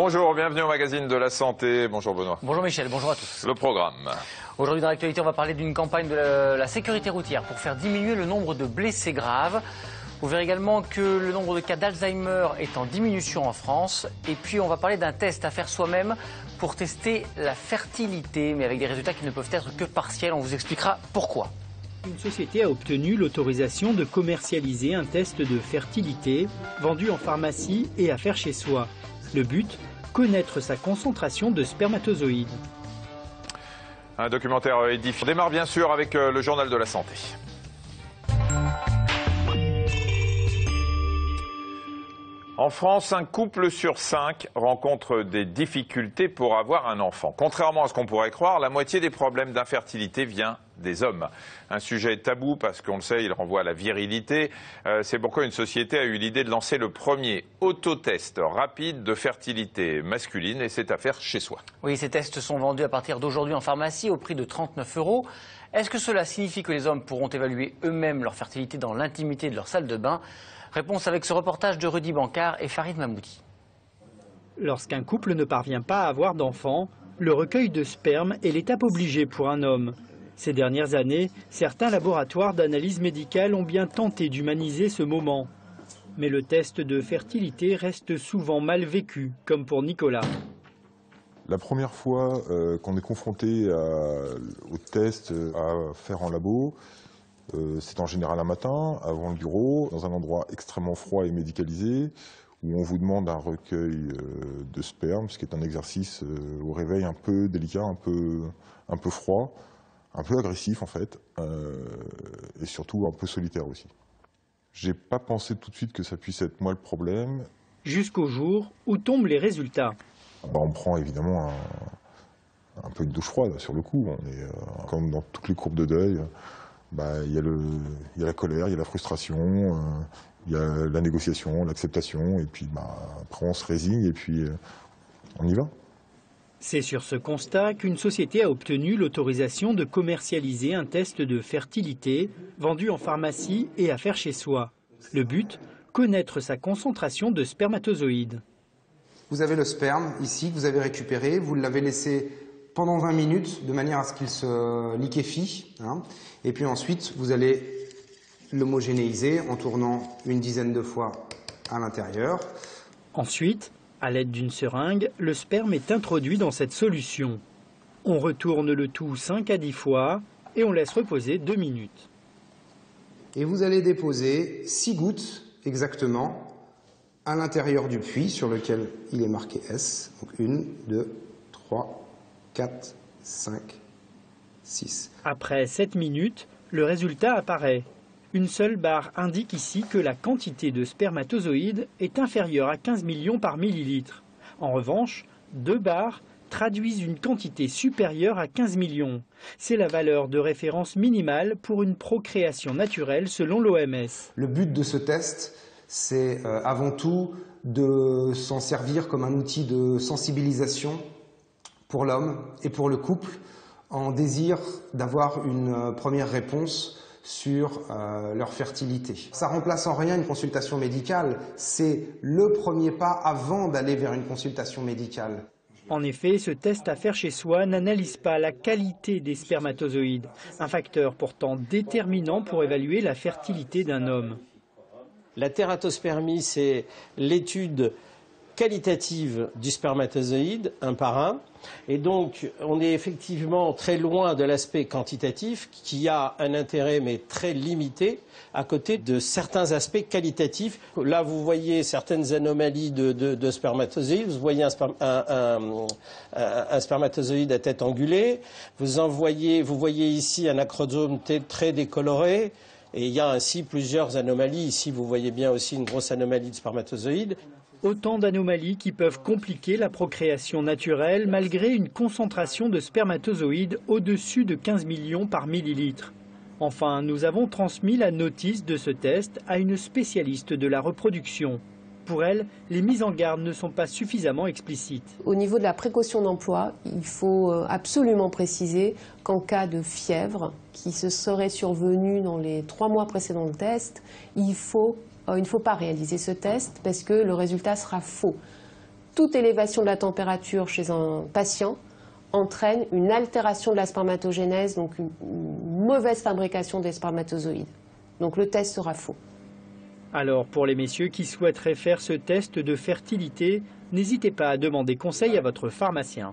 Bonjour, bienvenue au magazine de la santé. Bonjour Benoît. Bonjour Michel, bonjour à tous. Le programme. Aujourd'hui dans l'actualité, on va parler d'une campagne de la sécurité routière pour faire diminuer le nombre de blessés graves. Vous verrez également que le nombre de cas d'Alzheimer est en diminution en France. Et puis on va parler d'un test à faire soi-même pour tester la fertilité, mais avec des résultats qui ne peuvent être que partiels. On vous expliquera pourquoi. Une société a obtenu l'autorisation de commercialiser un test de fertilité vendu en pharmacie et à faire chez soi. Le but, connaître sa concentration de spermatozoïdes. Un documentaire édifiant. On démarre bien sûr avec le journal de la santé. En France, un couple sur 5 rencontre des difficultés pour avoir un enfant. Contrairement à ce qu'on pourrait croire, la moitié des problèmes d'infertilité vient des hommes. Un sujet tabou parce qu'on le sait, il renvoie à la virilité. C'est pourquoi une société a eu l'idée de lancer le premier autotest rapide de fertilité masculine et c'est à faire chez soi. Oui, ces tests sont vendus à partir d'aujourd'hui en pharmacie au prix de 39 €. Est-ce que cela signifie que les hommes pourront évaluer eux-mêmes leur fertilité dans l'intimité de leur salle de bain? Réponse avec ce reportage de Rudy Bancard et Farid Mamouti. Lorsqu'un couple ne parvient pas à avoir d'enfants, le recueil de sperme est l'étape obligée pour un homme. Ces dernières années, certains laboratoires d'analyse médicale ont bien tenté d'humaniser ce moment. Mais le test de fertilité reste souvent mal vécu, comme pour Nicolas. La première fois qu'on est confronté au test à faire en labo, c'est en général un matin, avant le bureau, dans un endroit extrêmement froid et médicalisé, où on vous demande un recueil de sperme, ce qui est un exercice au réveil un peu délicat, un peu froid, un peu agressif en fait, et surtout un peu solitaire aussi. J'ai pas pensé tout de suite que ça puisse être moi le problème. Jusqu'au jour où tombent les résultats. On prend évidemment un peu de douche froide sur le coup, on est comme dans toutes les courbes de deuil. Il y a la colère, il y a la frustration, il y a la négociation, l'acceptation, et puis après on se résigne et puis on y va. C'est sur ce constat qu'une société a obtenu l'autorisation de commercialiser un test de fertilité vendu en pharmacie et à faire chez soi. Le but, connaître sa concentration de spermatozoïdes. Vous avez le sperme ici que vous avez récupéré, vous l'avez laissé pendant 20 minutes de manière à ce qu'il se liquéfie. Et puis ensuite, vous allez l'homogénéiser en tournant une dizaine de fois à l'intérieur. Ensuite, à l'aide d'une seringue, le sperme est introduit dans cette solution. On retourne le tout 5 à 10 fois et on laisse reposer 2 minutes. Et vous allez déposer 6 gouttes exactement à l'intérieur du puits sur lequel il est marqué S. Donc 1, 2, 3, 4, 5, 6. Après 7 minutes, le résultat apparaît. Une seule barre indique ici que la quantité de spermatozoïdes est inférieure à 15 millions par millilitre. En revanche, 2 barres traduisent une quantité supérieure à 15 millions. C'est la valeur de référence minimale pour une procréation naturelle selon l'OMS. Le but de ce test, c'est avant tout de s'en servir comme un outil de sensibilisation pour l'homme et pour le couple en désir d'avoir une première réponse sur leur fertilité. Ça remplace en rien une consultation médicale, c'est le premier pas avant d'aller vers une consultation médicale. En effet, ce test à faire chez soi n'analyse pas la qualité des spermatozoïdes, un facteur pourtant déterminant pour évaluer la fertilité d'un homme. La tératospermie, c'est l'étude qualitative du spermatozoïde, un par un. Et donc, on est effectivement très loin de l'aspect quantitatif, qui a un intérêt, mais très limité, à côté de certains aspects qualitatifs. Là, vous voyez certaines anomalies de spermatozoïdes. Vous voyez un spermatozoïde à tête angulée. Vous voyez ici un acrosome très décoloré. Et il y a ainsi plusieurs anomalies. Ici, vous voyez bien aussi une grosse anomalie de spermatozoïdes. Autant d'anomalies qui peuvent compliquer la procréation naturelle malgré une concentration de spermatozoïdes au-dessus de 15 millions par millilitre. Enfin, nous avons transmis la notice de ce test à une spécialiste de la reproduction. Pour elle, les mises en garde ne sont pas suffisamment explicites. Au niveau de la précaution d'emploi, il faut absolument préciser qu'en cas de fièvre qui se serait survenue dans les 3 mois précédents le test, il ne faut pas réaliser ce test parce que le résultat sera faux. toute élévation de la température chez un patient entraîne une altération de la spermatogénèse, donc une mauvaise fabrication des spermatozoïdes. Donc le test sera faux. Alors pour les messieurs qui souhaiteraient faire ce test de fertilité, n'hésitez pas à demander conseil à votre pharmacien.